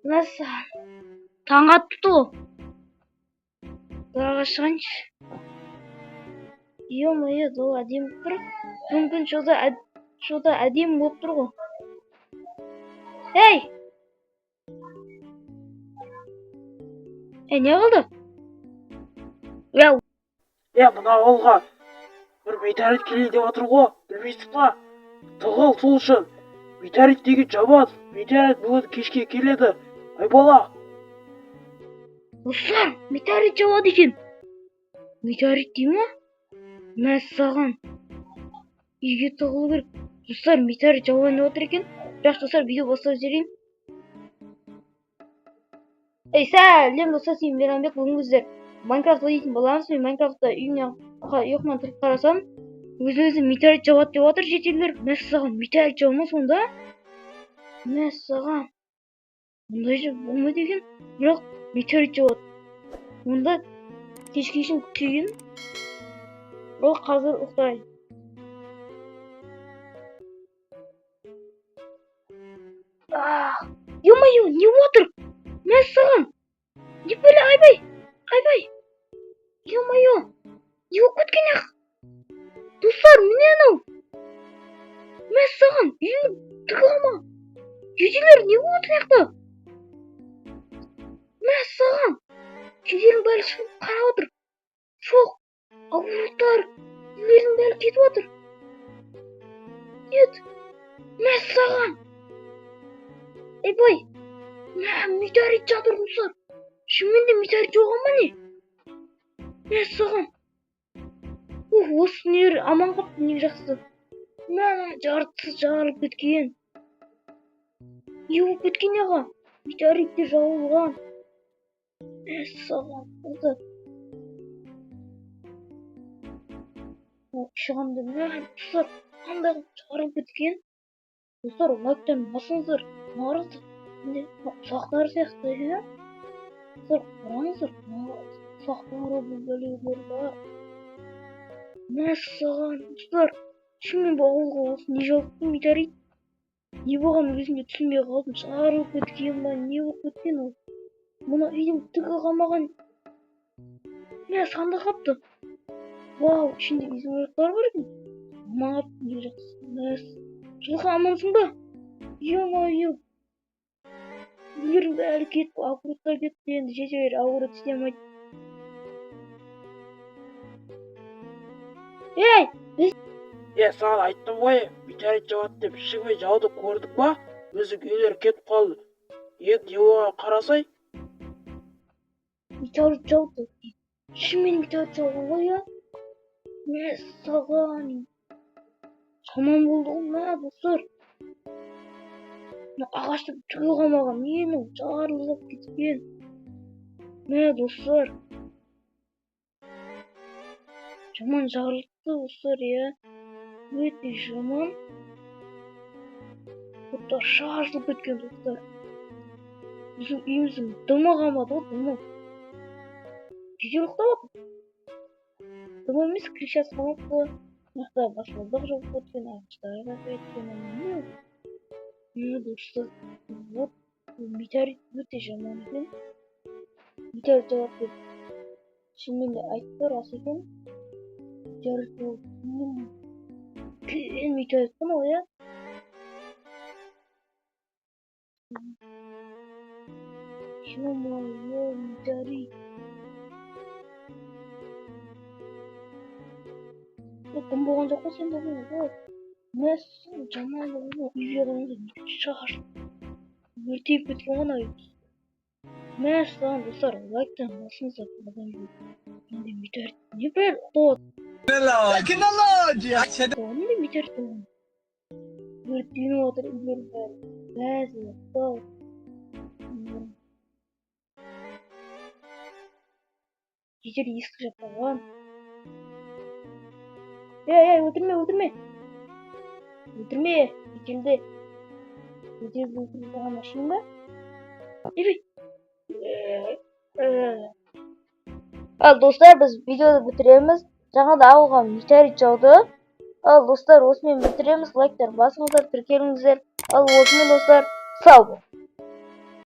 Мәссаған. Таң атты ғой. Далаға шығайыншы. Ё-моё, дала әдемі тұр. Мүмкін шода әдемі болып тұр ғой. Ей! Не қылды? Мына ауылға бір метеорит келейін деп отыр ғой, білмейсің ба? Тығыл сол үшін. Метеорит деген жаман. Метеорит бүгін кешке келеді. Ай бала. Достар, метеорит жауады екен. Метеорит дей ма? Мәссаған. Үйге тығылу керек. Достар, метеорит жауайын деп отыр екен. Бірақ достар, видео бастап жіберейін. Сәлем достар, сен Мейрамбек. Бүгін біздер Майнкрафт ойнайтын боламыз. Мен Майнкрафтта ұйқымнан тұрып қарасам, өзі метеорит жауады деп отыр жетелер. Мәссаған, метеорит жаумас онда? Мәссаған. Ондай же болмайды екен. Бірақ метеорит жауады. Онда кешке шейін күтейін. Ол қазір ұйықтайын. Ё-моё, не отыр? Мәссаған. Не böyle айбай? Ё-моё. Не болып кеткен ақ? Достар, міне анау. Мәссаған, үйің тығылма. Жетелер, не болып отыр яқта? Мәссаған. Жетелердің бәрі шығып қарап отыр. Жоқ. Аурулықтар. Үйлердің бәрі кетіп отыр. Нет. Мәссаған. Айбай. Метеорит жатыр достар. Шынымен де метеорит жауған ба не? Мәссаған. Осы нер аман қалыпты, не жақсы. Жартысы жарылып кеткен. Не болып кеткен аға? Метеоритте жауылған. Мәссаған. Шығамды достар, қандай жарылып кеткен. Достар, лайктан басыңыздар. Наразы. Сақтар сияқты, иә? Достар, қараңыздар. Сақтар бөлелер бар. Мәссаған, достар. Шынымен бұл ауылға осы не жауыпты метеорит? Не болған өзімде түсінбей қалдым. Жарылып кеткен ба, не болып кеткен ол? Мұны үйдің түгі қалмаған. Сандық қапты. Вау, ішінде изумрудтар бар екен. Аман қапты, не жақсы. Жылқы амансың ба? Ё-моё. Үйлердің бәрі кетіп, огородтар кетті. Енді жетелер огород істемейді. Саған айттым ғой, метеорит жауады деп. Шынымен жауды көрдік па? Өзің үйлер кетіп қалды. Енді оған қарасай. Метеорит жауды. Шынымен метеорит жауған ғой, я? Мәссаған. Жаман болды ғой, достар. Ағаштың түгі қалмаған. Нені жарылып кеткен. Достар. Жаман жарылыпты, достар, я. Өте жаман. Бұлттар шашылып кеткен, достар. Біздің үйіміздің дымы қалмады ғой, дымы. Жедел ұйықтап отыр. Дымы емес, крышасы қалмапты. Мақта басылдық жоқ кеткен, ағаштар да кеткен. Достар, вот метеорит өте жаман екен. Метеорит жауады деп шынымен де айтты, рас екен. Метеорит жауады. Үлкен метеорит қой ол, я? Ё-моё, метеорит. Дым болған жоқ қой сенде ғой. Мәссаған, жаман болды ғой. Үйге қалғанда шаш. Өртейіп кеткен ғой үй. Мәссаған, достар, лайктан басыңыздар. Енді метеорит не бәрі ұқтап. Онда метеорит болған. Өртейіп отыр үйлердің бәрі. Бәзі ұқтап. Жетер ескі жаппаған. Өлтірме. Жетелді. Жетелді өлтірген машин ба? Ал достар, біз видеоды бітіреміз. Жаңа да ауылға метеорит жауды. Ал достар, осымен бітіреміз. Лайктар басыңыздар, тіркеліңіздер. Ал осымен достар, сау бол.